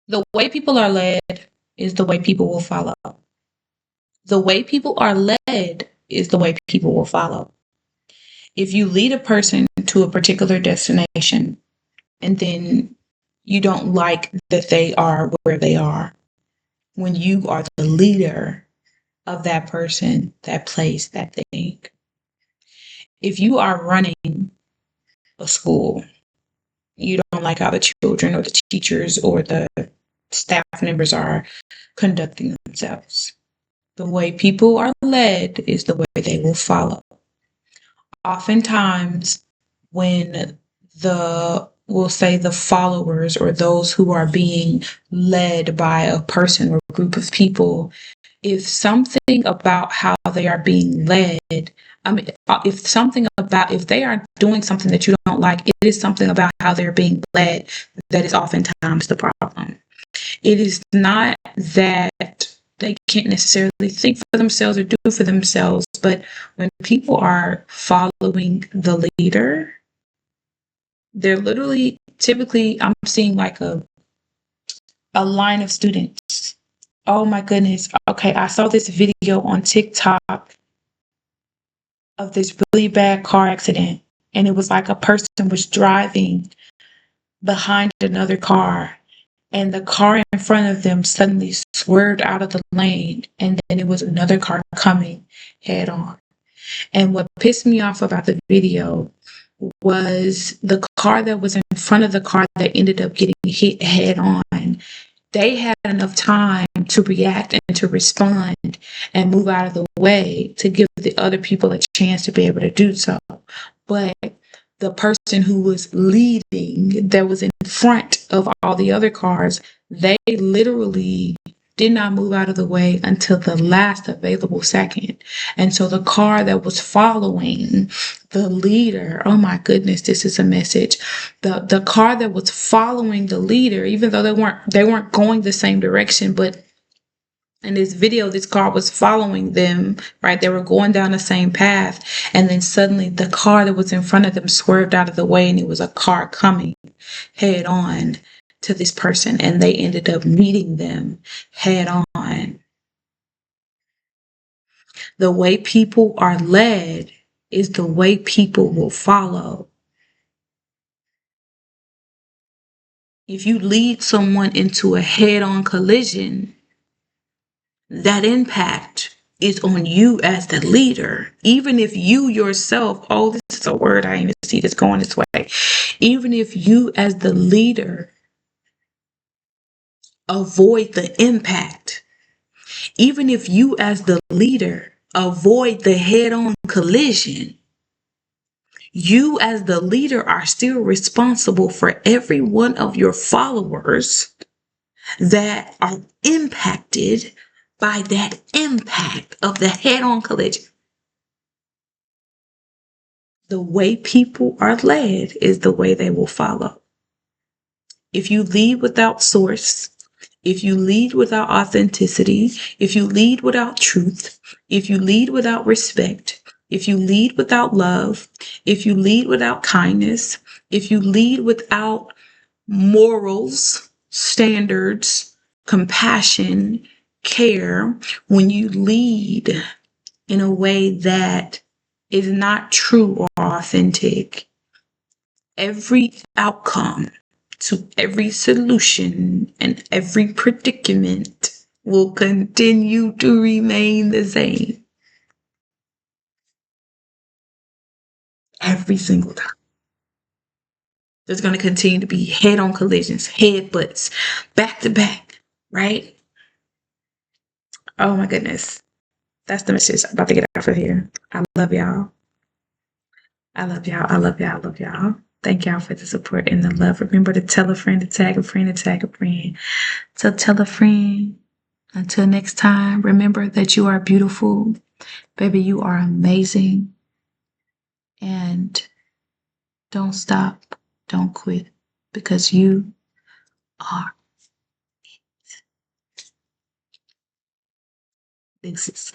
The way people are led is the way people will follow. The way people are led is the way people will follow. If you lead a person to a particular destination and then you don't like that they are where they are, when you are the leader of that person, that place, that thing. If you are running a school, you don't like how the children or the teachers or the staff members are conducting themselves. The way people are led is the way they will follow. Oftentimes, when we'll say the followers or those who are being led by a person or group of people, if something about how they are being led, if they are doing something that you don't like, it is something about how they're being led that is oftentimes the problem. It is not that they can't necessarily think for themselves or do for themselves, but when people are following the leader, they're literally, typically, I'm seeing like a line of students. Oh my goodness. Okay, I saw this video on TikTok of this really bad car accident. And it was like a person was driving behind another car. And the car in front of them suddenly swerved out of the lane. And then it was another car coming head on. And what pissed me off about the video was the car that was in front of the car that ended up getting hit head on. They had enough time to react and to respond and move out of the way to give the other people a chance to be able to do so. But the person who was leading, that was in front of all the other cars, they literally did not move out of the way until the last available second. And so the car that was following the leader, oh my goodness, this is a message. The car that was following the leader, even though they weren't going the same direction, but in this video, this car was following them, right? They were going down the same path. And then suddenly the car that was in front of them swerved out of the way, and it was a car coming head on to this person. And they ended up meeting them head on. The way people are led is the way people will follow. If you lead someone into a head-on collision, that impact is on you as the leader. Even if you yourself, oh, this is a word, I even see this going this way. Even if you as the leader avoid the impact, even if you as the leader avoid the head-on collision, you as the leader are still responsible for every one of your followers that are impacted by that impact of the head-on collision. The way people are led is the way they will follow. If you lead without source, if you lead without authenticity, if you lead without truth, if you lead without respect, if you lead without love, if you lead without kindness, if you lead without morals, standards, compassion, care, when you lead in a way that is not true or authentic, every outcome to every solution and every predicament will continue to remain the same. Every single time. There's going to continue to be head-on collisions, headbutts, back to back, right? Oh my goodness. That's the message I'm about to get out of here. I love y'all. I love y'all. I love y'all. I love y'all. Thank y'all for the support and the love. Remember to tell a friend, to tag a friend, to tag a friend. So tell a friend. Until next time, remember that you are beautiful. Baby, you are amazing. And don't stop. Don't quit. Because you are it. This is